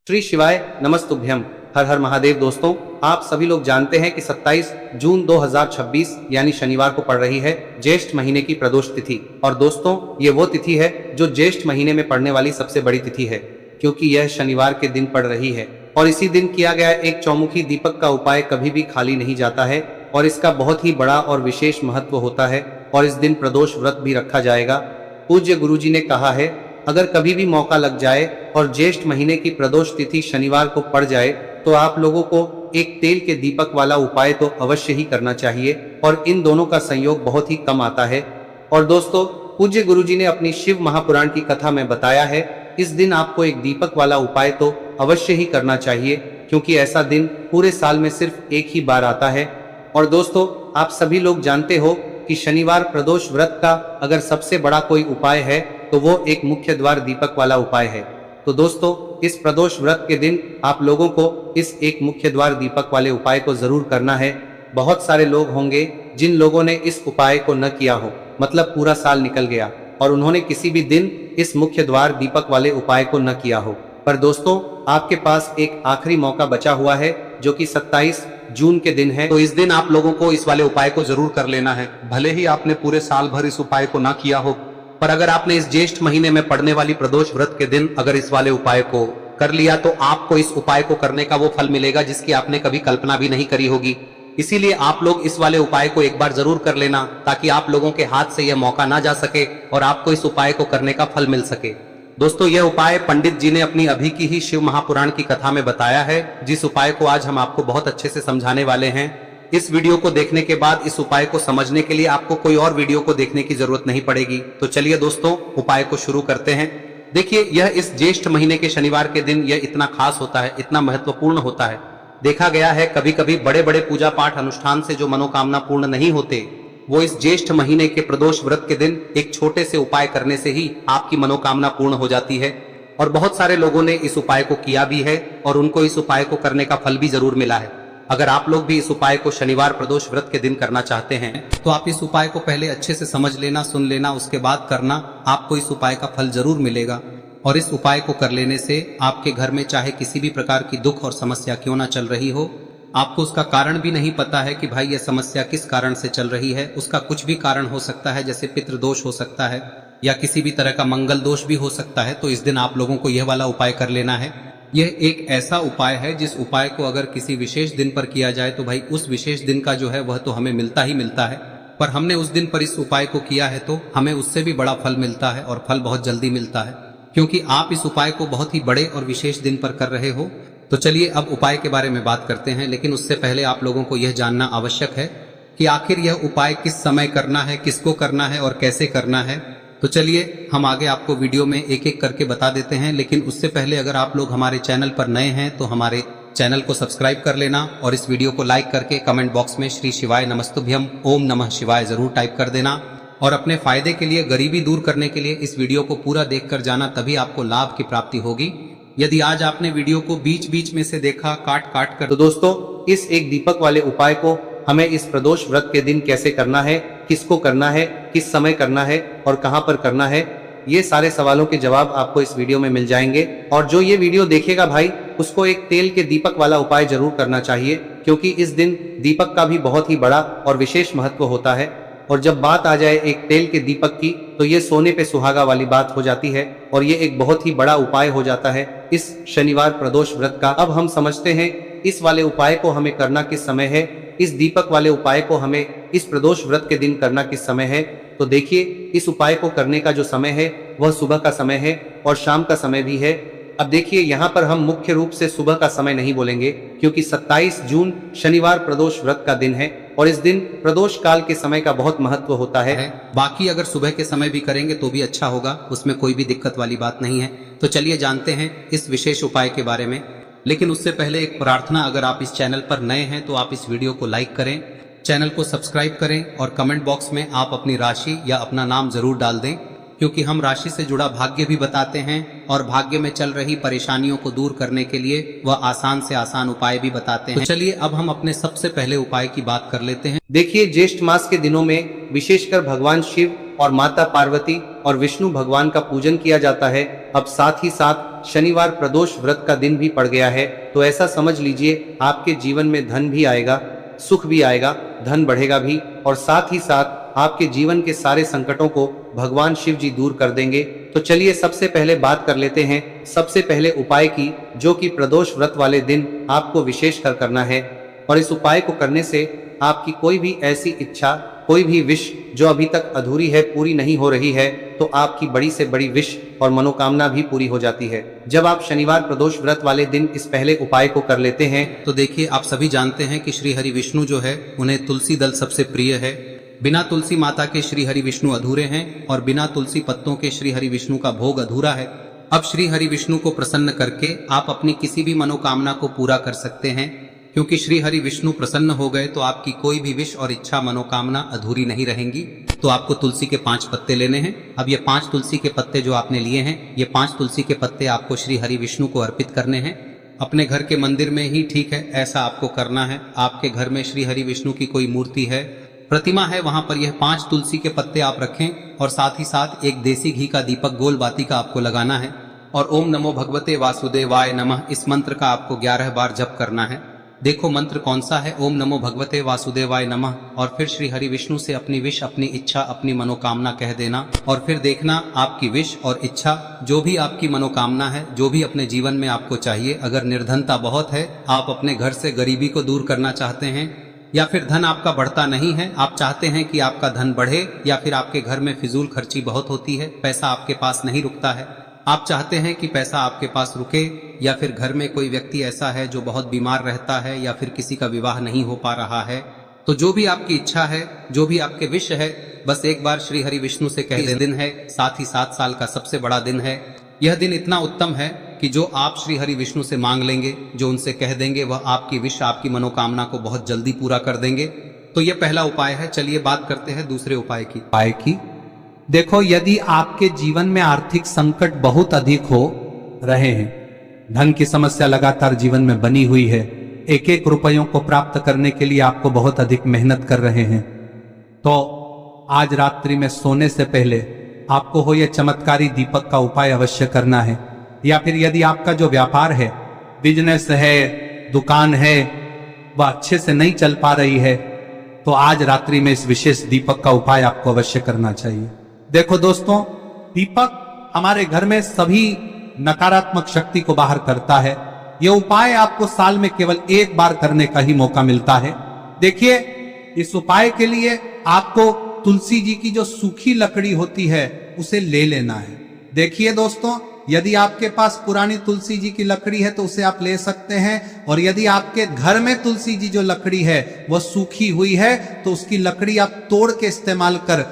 श्री शिवाय नमस्तुभ्यम। हर हर महादेव। दोस्तों, आप सभी लोग जानते हैं कि 27 जून 2026 यानी शनिवार को पड़ रही है ज्येष्ठ महीने की प्रदोष तिथि। और दोस्तों, ये वो तिथि है जो ज्येष्ठ महीने में पड़ने वाली सबसे बड़ी तिथि है, क्योंकि यह शनिवार के दिन पड़ रही है। और इसी दिन किया गया एक चौमुखी दीपक का उपाय कभी भी खाली नहीं जाता है और इसका बहुत ही बड़ा और विशेष महत्व होता है। और इस दिन प्रदोष व्रत भी रखा जाएगा। पूज्य गुरुजी ने कहा है, अगर कभी भी मौका लग जाए और ज्येष्ठ महीने की प्रदोष तिथि शनिवार को पड़ जाए तो आप लोगों को एक तेल के दीपक वाला उपाय तो अवश्य ही करना चाहिए। और इन दोनों का संयोग बहुत ही कम आता है। और दोस्तों, पूज्य गुरुजी ने अपनी शिव महापुराण की कथा में बताया है, इस दिन आपको एक दीपक वाला उपाय तो अवश्य ही करना चाहिए, क्योंकि ऐसा दिन पूरे साल में सिर्फ एक ही बार आता है। और दोस्तों, आप सभी लोग जानते हो कि शनिवार प्रदोष व्रत का अगर सबसे बड़ा कोई उपाय है तो वो एक मुख्य द्वार दीपक वाला उपाय है। तो दोस्तों, इस प्रदोष व्रत के दिन आप लोगों को इस एक मुख्य द्वार दीपक वाले उपाय को जरूर करना है। बहुत सारे लोग होंगे जिन लोगों ने इस उपाय को न किया हो, मतलब पूरा साल निकल गया और उन्होंने किसी भी दिन इस मुख्य द्वार दीपक वाले उपाय को न किया हो। पर दोस्तों, आपके पास एक आखिरी मौका बचा हुआ है, जो कि 27 जून के दिन है। तो इस दिन आप लोगों को इस वाले उपाय को जरूर कर लेना है। भले ही आपने पूरे साल भर इस उपाय को ना किया हो, पर अगर आपने इस ज्येष्ठ महीने में पड़ने वाली प्रदोष व्रत के दिन अगर इस वाले उपाय को कर लिया तो आपको इस उपाय को करने का वो फल मिलेगा जिसकी आपने कभी कल्पना भी नहीं करी होगी। इसीलिए आप लोग इस वाले उपाय को एक बार जरूर कर लेना, ताकि आप लोगों के हाथ से यह मौका ना जा सके और आपको इस उपाय को करने का फल मिल सके। दोस्तों, यह उपाय पंडित जी ने अपनी अभी की ही शिव महापुराण की कथा में बताया है, जिस उपाय को आज हम आपको बहुत अच्छे से समझाने वाले हैं। इस वीडियो को देखने के बाद इस उपाय को समझने के लिए आपको कोई और वीडियो को देखने की जरूरत नहीं पड़ेगी। तो चलिए दोस्तों, उपाय को शुरू करते हैं। देखिए, यह इस ज्येष्ठ महीने के शनिवार के दिन यह इतना खास होता है, इतना महत्वपूर्ण होता है। देखा गया है कभी कभी बड़े बड़े पूजा पाठ अनुष्ठान से जो मनोकामना पूर्ण नहीं होते, वो इस ज्येष्ठ महीने के प्रदोष व्रत के दिन एक छोटे से उपाय करने से ही आपकी मनोकामना पूर्ण हो जाती है। और बहुत सारे लोगों ने इस उपाय को किया भी है और उनको इस उपाय को करने का फल भी जरूर मिला है। अगर आप लोग भी इस उपाय को शनिवार प्रदोष व्रत के दिन करना चाहते हैं तो आप इस उपाय को पहले अच्छे से समझ लेना, सुन लेना, उसके बाद करना। आपको इस उपाय का फल जरूर मिलेगा। और इस उपाय को कर लेने से आपके घर में चाहे किसी भी प्रकार की दुख और समस्या क्यों ना चल रही हो, आपको उसका कारण भी नहीं पता है कि भाई यह समस्या किस कारण से चल रही है, उसका कुछ भी कारण हो सकता है, जैसे पितृदोष हो सकता है या किसी भी तरह का मंगल दोष भी हो सकता है। तो इस दिन आप लोगों को यह वाला उपाय कर लेना है। यह एक ऐसा उपाय है जिस उपाय को अगर किसी विशेष दिन पर किया जाए तो भाई उस विशेष दिन का जो है वह तो हमें मिलता ही मिलता है, पर हमने उस दिन पर इस उपाय को किया है तो हमें उससे भी बड़ा फल मिलता है और फल बहुत जल्दी मिलता है, क्योंकि आप इस उपाय को बहुत ही बड़े और विशेष दिन पर कर रहे हो। तो चलिए अब उपाय के बारे में बात करते हैं, लेकिन उससे पहले आप लोगों को यह जानना आवश्यक है कि आखिर यह उपाय किस समय करना है, किसको करना है और कैसे करना है। तो चलिए हम आगे आपको वीडियो में एक एक करके बता देते हैं, लेकिन उससे पहले अगर आप लोग हमारे चैनल पर नए हैं तो हमारे चैनल को सब्सक्राइब कर लेना और इस वीडियो को लाइक करके कमेंट बॉक्स में श्री शिवाय नमस्तुभ्यम ओम नमः शिवाय जरूर टाइप कर देना। और अपने फायदे के लिए, गरीबी दूर करने के लिए इस वीडियो को पूरा देख कर जाना, तभी आपको लाभ की प्राप्ति होगी। यदि आज आपने वीडियो को बीच बीच में से देखा, काट काट कर, तो दोस्तों, इस एक दीपक वाले उपाय को हमें इस प्रदोष व्रत के दिन कैसे करना है, किसको करना है, किस समय करना है और कहां पर करना है, ये सारे सवालों के जवाब आपको इस वीडियो में मिल जाएंगे। और जो ये वीडियो देखेगा भाई, उसको एक तेल के दीपक वाला उपाय जरूर करना चाहिए, क्योंकि इस दिन दीपक का भी बहुत ही बड़ा और विशेष महत्व होता है। और जब बात आ जाए एक तेल के दीपक की, तो ये सोने पे सुहागा वाली बात हो जाती है और ये एक बहुत ही बड़ा उपाय हो जाता है इस शनिवार प्रदोष व्रत का। अब हम समझते हैं इस वाले उपाय को हमें करना किस समय है, इस दीपक वाले उपाय को हमें इस प्रदोष व्रत के दिन करना किस समय है। तो देखिए, इस उपाय को करने का जो समय है वह सुबह का समय है और शाम का समय भी है। अब देखिए, यहाँ पर हम मुख्य रूप से सुबह का समय नहीं बोलेंगे, क्योंकि 27 जून शनिवार प्रदोष व्रत का दिन है और इस दिन प्रदोष काल के समय का बहुत महत्व होता है। बाकी अगर सुबह के समय भी करेंगे तो भी अच्छा होगा, उसमें कोई भी दिक्कत वाली बात नहीं है। तो चलिए जानते हैं इस विशेष उपाय के बारे में। लेकिन उससे पहले एक प्रार्थना, अगर आप इस चैनल पर नए हैं तो आप इस वीडियो को लाइक करें, चैनल को सब्सक्राइब करें और कमेंट बॉक्स में आप अपनी राशि या अपना नाम जरूर डाल दें, क्योंकि हम राशि से जुड़ा भाग्य भी बताते हैं और भाग्य में चल रही परेशानियों को दूर करने के लिए वह आसान से आसान उपाय भी बताते हैं। तो चलिए अब हम अपने सबसे पहले उपाय की बात कर लेते हैं। देखिए, ज्येष्ठ मास के दिनों में विशेषकर भगवान शिव और माता पार्वती और विष्णु भगवान का पूजन किया जाता है। अब साथ ही साथ शनिवार प्रदोष व्रत का दिन भी पड़ गया है, तो ऐसा समझ लीजिए आपके जीवन में धन भी आएगा, सुख भी आएगा, धन बढ़ेगा भी, और साथ ही साथ आपके जीवन के सारे संकटों को भगवान शिव जी दूर कर देंगे। तो चलिए सबसे पहले बात कर लेते हैं सबसे पहले उपाय की, जो कि प्रदोष व्रत वाले दिन आपको विशेष कर करना है। और इस उपाय को करने से आपकी कोई भी ऐसी इच्छा, कोई भी विश जो अभी तक अधूरी है, पूरी नहीं हो रही है, तो आपकी बड़ी से बड़ी विश और मनोकामना भी पूरी हो जाती है जब आप शनिवार प्रदोष व्रत वाले दिन इस पहले उपाय को कर लेते हैं। तो देखिए, आप सभी जानते हैं कि श्री हरि विष्णु जो है उन्हें तुलसी दल सबसे प्रिय है। बिना तुलसी माता के श्री हरि विष्णु अधूरे हैं और बिना तुलसी पत्तों के श्री हरि विष्णु का भोग अधूरा है। अब श्री हरि विष्णु को प्रसन्न करके आप अपनी किसी भी मनोकामना को पूरा कर सकते हैं, क्योंकि श्री हरि विष्णु प्रसन्न हो गए तो आपकी कोई भी विश और इच्छा मनोकामना अधूरी नहीं रहेंगी। तो आपको तुलसी के 5 पत्ते लेने हैं। अब ये 5 तुलसी के पत्ते जो आपने लिए हैं, ये 5 तुलसी के पत्ते आपको श्री हरि विष्णु को अर्पित करने हैं। अपने घर के मंदिर में ही ठीक है, ऐसा आपको करना है। आपके घर में श्री हरि विष्णु की कोई मूर्ति है, प्रतिमा है, वहां पर यह 5 तुलसी के पत्ते आप रखें और साथ ही साथ एक देसी घी का दीपक गोल बाती का आपको लगाना है और ओम नमो भगवते वासुदेवाय नमः इस मंत्र का आपको 11 बार जप करना है। देखो मंत्र कौन सा है, ओम नमो भगवते वासुदेवाय नमः, और फिर श्री हरि विष्णु से अपनी विश, अपनी इच्छा, अपनी मनोकामना कह देना और फिर देखना आपकी विश और इच्छा, जो भी आपकी मनोकामना है, जो भी अपने जीवन में आपको चाहिए। अगर निर्धनता बहुत है, आप अपने घर से गरीबी को दूर करना चाहते हैं, या फिर धन आपका बढ़ता नहीं है, आप चाहते हैं कि आपका धन बढ़े, या फिर आपके घर में फिजूल खर्ची बहुत होती है, पैसा आपके पास नहीं रुकता है, आप चाहते हैं कि पैसा आपके पास रुके, या फिर घर में कोई व्यक्ति ऐसा है जो बहुत बीमार रहता है, या फिर किसी का विवाह नहीं हो पा रहा है, तो जो भी आपकी इच्छा है, जो भी आपके विश है, बस एक बार श्री हरि विष्णु से कह दें। दिन है, साथ ही 7 साल का सबसे बड़ा दिन है। यह दिन इतना उत्तम है कि जो आप श्री हरि विष्णु से मांग लेंगे, जो उनसे कह देंगे, वह आपकी विश, आपकी मनोकामना को बहुत जल्दी पूरा कर देंगे। तो यह पहला उपाय है। चलिए बात करते हैं दूसरे उपाय की। देखो, यदि आपके जीवन में आर्थिक संकट बहुत अधिक हो रहे हैं, धन की समस्या लगातार जीवन में बनी हुई है, एक एक रुपयों को प्राप्त करने के लिए आपको बहुत अधिक मेहनत कर रहे हैं, तो आज रात्रि में सोने से पहले आपको हो यह चमत्कारी दीपक का उपाय अवश्य करना है। या फिर यदि आपका जो व्यापार है, बिजनेस है, दुकान है, वह अच्छे से नहीं चल पा रही है, तो आज रात्रि में इस विशेष दीपक का उपाय आपको अवश्य करना चाहिए। देखो दोस्तों, दीपक हमारे घर में सभी नकारात्मक शक्ति को बाहर करता है। यह उपाय आपको साल में केवल एक बार करने का ही मौका मिलता है। देखिए, इस उपाय के लिए आपको तुलसी जी की जो सूखी लकड़ी होती है उसे ले लेना है। देखिए दोस्तों, यदि आपके पास पुरानी तुलसी जी की लकड़ी है तो उसे आप ले सकते हैं, और यदि आपके घर में तुलसी जी जो लकड़ी है वह सूखी हुई है तो उसकी लकड़ी आप तोड़ के इस्तेमाल कर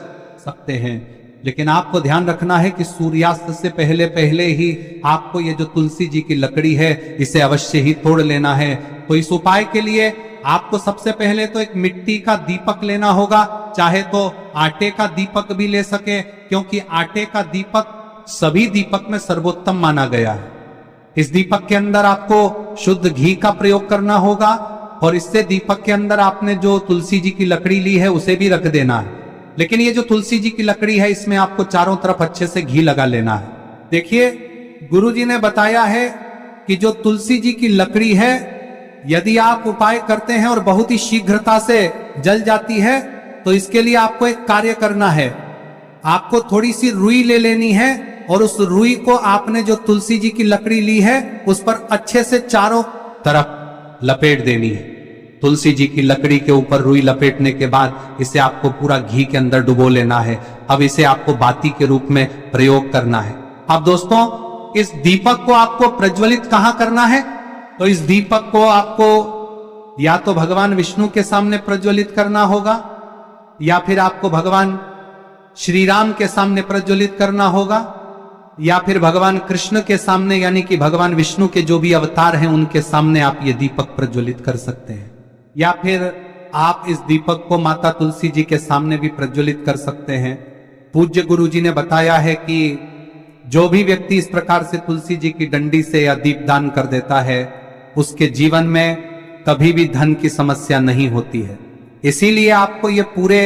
सकते हैं। लेकिन आपको ध्यान रखना है कि सूर्यास्त से पहले पहले ही आपको ये जो तुलसी जी की लकड़ी है इसे अवश्य ही तोड़ लेना है। तो इस उपाय के लिए आपको सबसे पहले तो एक मिट्टी का दीपक लेना होगा, चाहे तो आटे का दीपक भी ले सके, क्योंकि आटे का दीपक सभी दीपक में सर्वोत्तम माना गया है। इस दीपक के अंदर आपको शुद्ध घी का प्रयोग करना होगा, और इससे दीपक के अंदर आपने जो तुलसी जी की लकड़ी ली है उसे भी रख देना है। लेकिन ये जो तुलसी जी की लकड़ी है, इसमें आपको चारों तरफ अच्छे से घी लगा लेना है। देखिए, गुरुजी ने बताया है कि जो तुलसी जी की लकड़ी है, यदि आप उपाय करते हैं और बहुत ही शीघ्रता से जल जाती है, तो इसके लिए आपको एक कार्य करना है। आपको थोड़ी सी रुई ले लेनी है और उस रुई को आपने जो तुलसी जी की लकड़ी ली है उस पर अच्छे से चारों तरफ लपेट देनी है। तुलसी जी की लकड़ी के ऊपर रुई लपेटने के बाद इसे आपको पूरा घी के अंदर डुबो लेना है। अब इसे आपको बाती के रूप में प्रयोग करना है। अब दोस्तों, इस दीपक को आपको प्रज्वलित कहां करना है? तो इस दीपक को आपको या तो भगवान विष्णु के सामने प्रज्वलित करना होगा, या फिर आपको भगवान श्री राम के सामने प्रज्वलित करना होगा, या फिर भगवान कृष्ण के सामने, यानी कि भगवान विष्णु के जो भी अवतार हैं उनके सामने आप ये दीपक प्रज्वलित कर सकते हैं। या फिर आप इस दीपक को माता तुलसी जी के सामने भी प्रज्वलित कर सकते हैं। पूज्य गुरु जी ने बताया है कि जो भी व्यक्ति इस प्रकार से तुलसी जी की डंडी से या दीपदान कर देता है, उसके जीवन में कभी भी धन की समस्या नहीं होती है। इसीलिए आपको ये पूरे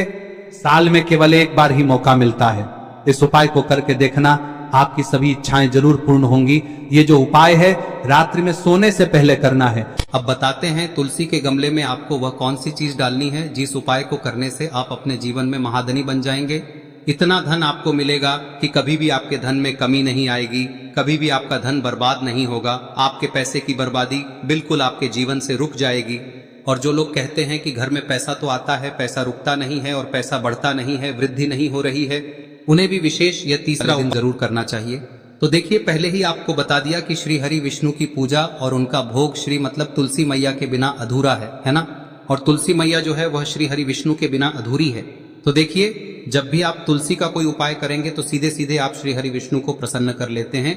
साल में केवल एक बार ही मौका मिलता है। इस उपाय को करके देखना, आपकी सभी इच्छाएं जरूर पूर्ण होंगी। ये जो उपाय है रात्रि में सोने से पहले करना है। अब बताते हैं तुलसी के गमले में आपको वह कौन सी चीज डालनी है जिस उपाय को करने से आप अपने जीवन में महाधनी बन जाएंगे। इतना धन आपको मिलेगा कि कभी भी आपके धन में कमी नहीं आएगी, कभी भी आपका धन बर्बाद नहीं होगा। आपके पैसे की बर्बादी बिल्कुल आपके जीवन से रुक जाएगी। और जो लोग कहते हैं कि घर में पैसा तो आता है, पैसा रुकता नहीं है और पैसा बढ़ता नहीं है, वृद्धि नहीं हो रही है, उन्हें भी विशेष यह तीसरा दिन जरूर करना चाहिए। तो देखिए, पहले ही आपको बता दिया कि श्री हरि विष्णु की पूजा और उनका भोग श्री मतलब तुलसी मैया के बिना अधूरा है ना। और तुलसी मैया जो है वह श्री हरि विष्णु के बिना अधूरी है। तो देखिए, जब भी आप तुलसी का कोई उपाय करेंगे तो सीधे सीधे आप श्री हरि विष्णु को प्रसन्न कर लेते हैं।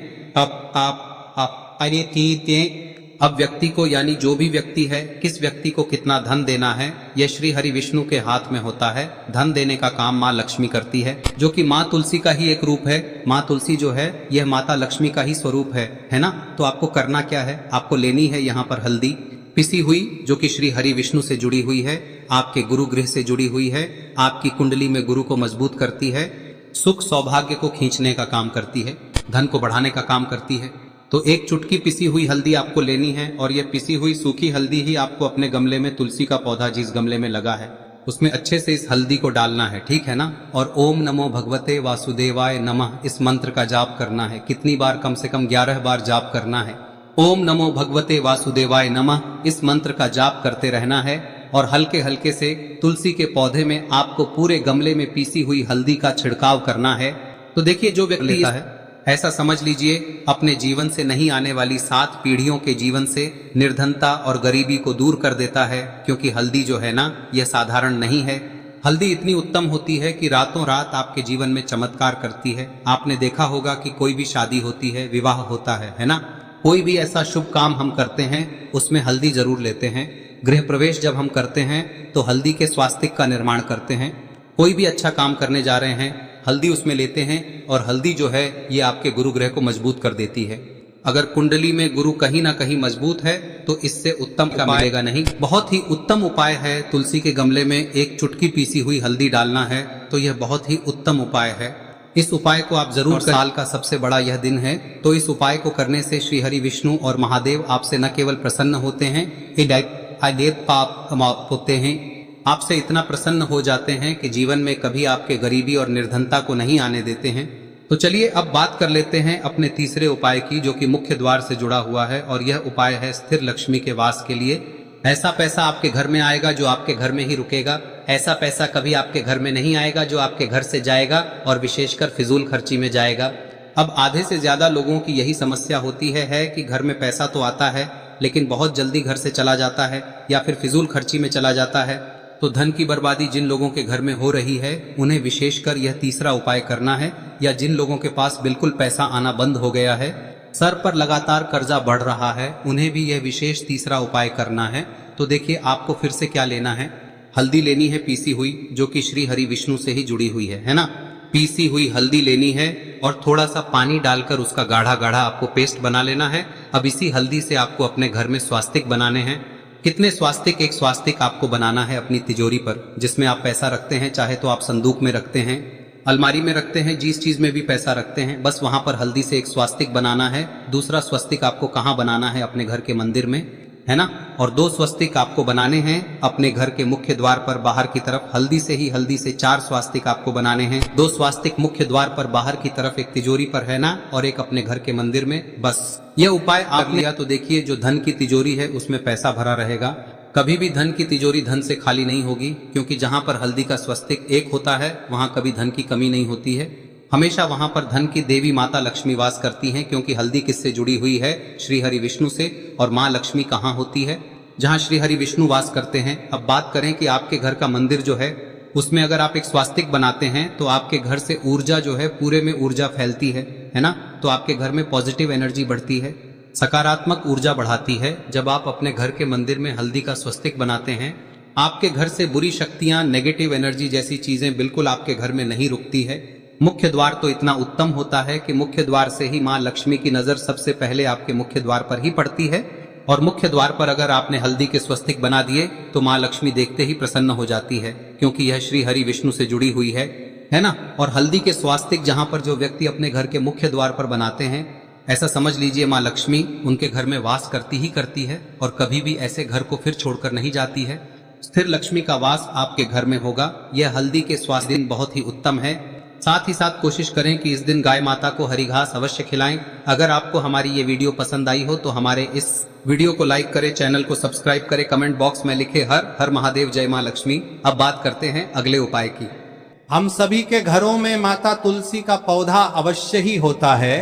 अब व्यक्ति को, यानी जो भी व्यक्ति है, किस व्यक्ति को कितना धन देना है, यह श्री हरि विष्णु के हाथ में होता है। धन देने का काम माँ लक्ष्मी करती है, जो कि माँ तुलसी का ही एक रूप है। माँ तुलसी जो है यह माता लक्ष्मी का ही स्वरूप है ना। तो आपको करना क्या है, आपको लेनी है यहाँ पर हल्दी पिसी हुई, जो कि श्री हरि विष्णु से जुड़ी हुई है, आपके गुरु गृह से जुड़ी हुई है, आपकी कुंडली में गुरु को मजबूत करती है, सुख सौभाग्य को खींचने का काम करती है, धन को बढ़ाने का काम करती है। तो एक चुटकी पिसी हुई हल्दी आपको लेनी है और यह पिसी हुई सूखी हल्दी ही आपको अपने गमले में, तुलसी का पौधा जिस गमले में लगा है उसमें अच्छे से इस हल्दी को डालना है, ठीक है ना। और ओम नमो भगवते वासुदेवाय नमः इस मंत्र का जाप करना है। कितनी बार? कम से कम 11 बार जाप करना है। ओम नमो भगवते वासुदेवाय नमः इस मंत्र का जाप करते रहना है और हल्के हल्के से तुलसी के पौधे में आपको पूरे गमले में पीसी हुई हल्दी का छिड़काव करना है। तो देखिए, जो व्यक्ति लेता है, ऐसा समझ लीजिए अपने जीवन से नहीं आने वाली 7 पीढ़ियों के जीवन से निर्धनता और गरीबी को दूर कर देता है। क्योंकि हल्दी जो है ना, यह साधारण नहीं है। हल्दी इतनी उत्तम होती है कि रातों रात आपके जीवन में चमत्कार करती है। आपने देखा होगा कि कोई भी शादी होती है, विवाह होता है ना, कोई भी ऐसा शुभ काम हम करते हैं उसमें हल्दी जरूर लेते हैं। गृह प्रवेश जब हम करते हैं तो हल्दी के स्वास्तिक का निर्माण करते हैं। कोई भी अच्छा काम करने जा रहे हैं, हल्दी उसमें लेते हैं और हल्दी जो है ये आपके गुरु ग्रह को मजबूत कर देती है। अगर कुंडली में गुरु कहीं ना कहीं मजबूत है तो इससे उत्तम का मिलेगा नहीं। बहुत ही उत्तम उपाय है, तुलसी के गमले में एक चुटकी पीसी हुई हल्दी डालना है, तो यह बहुत ही उत्तम उपाय है। इस उपाय को आप जरूर, साल का सबसे बड़ा यह दिन है, तो इस उपाय को करने से श्री हरि विष्णु और महादेव आपसे न केवल प्रसन्न होते हैं, पाप होते हैं, आपसे इतना प्रसन्न हो जाते हैं कि जीवन में कभी आपके गरीबी और निर्धनता को नहीं आने देते हैं। तो चलिए अब बात कर लेते हैं अपने तीसरे उपाय की, जो कि मुख्य द्वार से जुड़ा हुआ है। और यह उपाय है स्थिर लक्ष्मी के वास के लिए। ऐसा पैसा आपके घर में आएगा जो आपके घर में ही रुकेगा। ऐसा पैसा कभी आपके घर में नहीं आएगा जो आपके घर से जाएगा और विशेषकर फिजूल खर्ची में जाएगा। अब आधे से ज्यादा लोगों की यही समस्या होती है कि घर में पैसा तो आता है लेकिन बहुत जल्दी घर से चला जाता है या फिर फिजूल खर्ची में चला जाता है। तो धन की बर्बादी जिन लोगों के घर में हो रही है उन्हें विशेषकर यह तीसरा उपाय करना है। या जिन लोगों के पास बिल्कुल पैसा आना बंद हो गया है, सर पर लगातार कर्जा बढ़ रहा है, उन्हें भी यह विशेष तीसरा उपाय करना है। तो देखिए, आपको फिर से क्या लेना है, हल्दी लेनी है पीसी हुई, जो कि श्री हरि विष्णु से ही जुड़ी हुई है ना। पीसी हुई हल्दी लेनी है और थोड़ा सा पानी डालकर उसका गाढ़ा गाढ़ा आपको पेस्ट बना लेना है। अब इसी हल्दी से आपको अपने घर में स्वास्तिक बनाने हैं। कितने स्वास्तिक? एक स्वास्तिक आपको बनाना है अपनी तिजोरी पर, जिसमें आप पैसा रखते हैं। चाहे तो आप संदूक में रखते हैं, अलमारी में रखते हैं, जिस चीज में भी पैसा रखते हैं, बस वहां पर हल्दी से एक स्वास्तिक बनाना है। दूसरा स्वस्तिक आपको कहाँ बनाना है? अपने घर के मंदिर में, है ना। और 2 स्वस्तिक आपको बनाने हैं अपने घर के मुख्य द्वार पर बाहर की तरफ। हल्दी से 4 स्वास्तिक आपको बनाने हैं। 2 स्वास्तिक मुख्य द्वार पर बाहर की तरफ, एक तिजोरी पर, है ना, और एक अपने घर के मंदिर में। बस यह उपाय आप लिया तो देखिए, जो धन की तिजोरी है उसमें पैसा भरा रहेगा। कभी भी धन की तिजोरी धन से खाली नहीं होगी, क्योंकि जहां पर हल्दी का स्वस्तिक एक होता है वहां कभी धन की कमी नहीं होती है। हमेशा वहां पर धन की देवी माता लक्ष्मी वास करती हैं, क्योंकि हल्दी किससे जुड़ी हुई है? श्री हरि विष्णु से। और माँ लक्ष्मी कहाँ होती है? जहाँ श्री हरि विष्णु वास करते हैं। अब बात करें कि आपके घर का मंदिर जो है उसमें अगर आप एक स्वास्तिक बनाते हैं तो आपके घर से ऊर्जा जो है, पूरे में ऊर्जा फैलती है ना। तो आपके घर में पॉजिटिव एनर्जी बढ़ती है, सकारात्मक ऊर्जा बढ़ाती है। जब आप अपने घर के मंदिर में हल्दी का स्वस्तिक बनाते हैं, आपके घर से बुरी शक्तियां, नेगेटिव एनर्जी जैसी चीजें बिल्कुल आपके घर में नहीं रुकती है। मुख्य द्वार तो इतना उत्तम होता है कि मुख्य द्वार से ही माँ लक्ष्मी की नजर सबसे पहले आपके मुख्य द्वार पर ही पड़ती है और मुख्य द्वार पर अगर आपने हल्दी के स्वस्तिक बना दिए तो माँ लक्ष्मी देखते ही प्रसन्न हो जाती है, क्योंकि यह श्री हरि विष्णु से जुड़ी हुई है ना। और हल्दी के स्वास्तिक जहां पर जो व्यक्ति अपने घर के मुख्य द्वार पर बनाते हैं, ऐसा समझ लीजिए माँ लक्ष्मी उनके घर में वास करती ही करती है और कभी भी ऐसे घर को फिर छोड़कर नहीं जाती है। स्थिर लक्ष्मी का वास आपके घर में होगा। यह हल्दी के स्वास्थ्य दिन बहुत ही उत्तम है। साथ ही साथ कोशिश करें कि इस दिन गाय माता को हरी घास अवश्य खिलाएं। अगर आपको हमारी ये वीडियो पसंद आई हो तो हमारे इस वीडियो को लाइक करें, चैनल को सब्सक्राइब करें, कमेंट बॉक्स में लिखे हर हर महादेव, जय माँ लक्ष्मी। अब बात करते हैं अगले उपाय की। हम सभी के घरों में माता तुलसी का पौधा अवश्य ही होता है।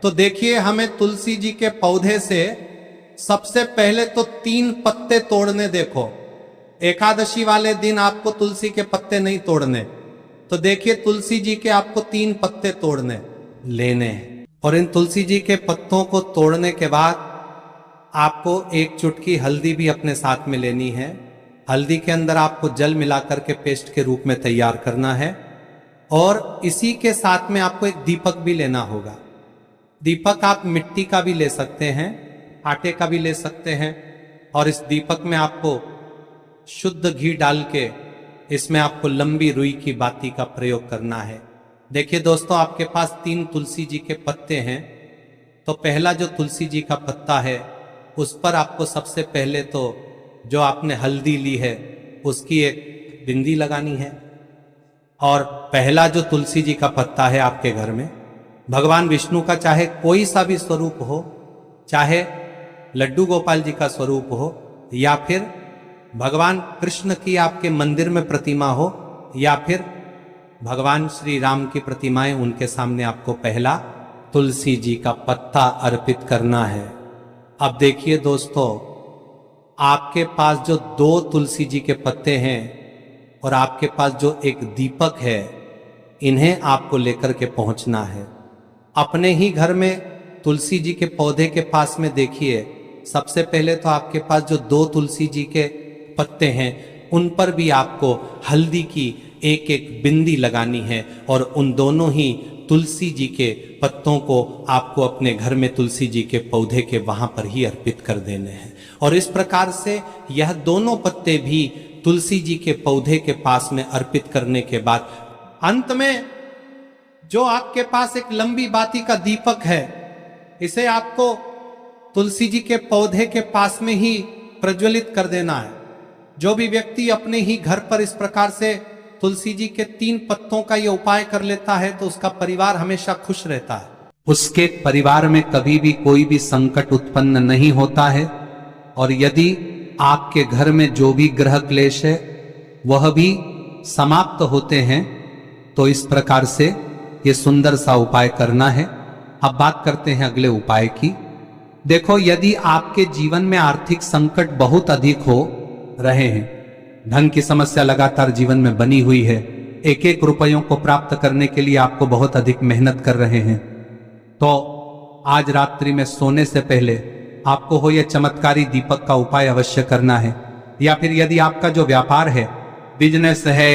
तो देखिए, हमें तुलसी जी के पौधे से सबसे पहले तो 3 पत्ते तोड़ने। देखो, एकादशी वाले दिन आपको तुलसी के पत्ते नहीं तोड़ने, तो देखिए तुलसी जी के आपको 3 पत्ते तोड़ने लेने हैं। और इन तुलसी जी के पत्तों को तोड़ने के बाद आपको 1 चुटकी हल्दी भी अपने साथ में लेनी है। हल्दी के अंदर आपको जल मिलाकर के पेस्ट के रूप में तैयार करना है। और इसी के साथ में आपको एक दीपक भी लेना होगा। दीपक आप मिट्टी का भी ले सकते हैं, आटे का भी ले सकते हैं। और इस दीपक में आपको शुद्ध घी डाल के इसमें आपको लंबी रुई की बाती का प्रयोग करना है। देखिए दोस्तों, आपके पास 3 तुलसी जी के पत्ते हैं। तो पहला जो तुलसी जी का पत्ता है उस पर आपको सबसे पहले तो जो आपने हल्दी ली है उसकी एक बिंदी लगानी है। और पहला जो तुलसी जी का पत्ता है आपके घर में, भगवान विष्णु का चाहे कोई सा भी स्वरूप हो, चाहे लड्डू गोपाल जी का स्वरूप हो, या फिर भगवान कृष्ण की आपके मंदिर में प्रतिमा हो, या फिर भगवान श्री राम की प्रतिमाएं, उनके सामने आपको पहला तुलसी जी का पत्ता अर्पित करना है। अब देखिए दोस्तों, आपके पास जो 2 तुलसी जी के पत्ते हैं और आपके पास जो एक दीपक है, इन्हें आपको लेकर के पहुंचना है। अपने ही घर में तुलसी जी के पौधे के पास में देखिए, सबसे पहले तो आपके पास जो 2 तुलसी जी के पत्ते हैं उन पर भी आपको हल्दी की एक एक बिंदी लगानी है। और उन दोनों ही तुलसी जी के पत्तों को आपको अपने घर में तुलसी जी के पौधे के वहां पर ही अर्पित कर देने हैं। और इस प्रकार से यह दोनों पत्ते भी तुलसी जी के पौधे के पास में अर्पित करने के बाद अंत में जो आपके पास एक लंबी बाती का दीपक है, इसे आपको तुलसी जी के पौधे के पास में ही प्रज्वलित कर देना है। जो भी व्यक्ति अपने ही घर पर इस प्रकार से तुलसी जी के 3 पत्तों का ये उपाय कर लेता है तो उसका परिवार हमेशा खुश रहता है। उसके परिवार में कभी भी कोई भी संकट उत्पन्न नहीं होता है। और यदि आपके घर में जो भी ग्रह क्लेश है वह भी समाप्त होते हैं। तो इस प्रकार से ये सुंदर सा उपाय करना है। अब बात करते हैं अगले उपाय की। देखो, यदि आपके जीवन में आर्थिक संकट बहुत अधिक हो रहे हैं, धन की समस्या लगातार जीवन में बनी हुई है, एक एक रुपयों को प्राप्त करने के लिए आपको बहुत अधिक मेहनत कर रहे हैं, तो आज रात्रि में सोने से पहले आपको हो यह चमत्कारी दीपक का उपाय अवश्य करना है। या फिर यदि आपका जो व्यापार है, बिजनेस है,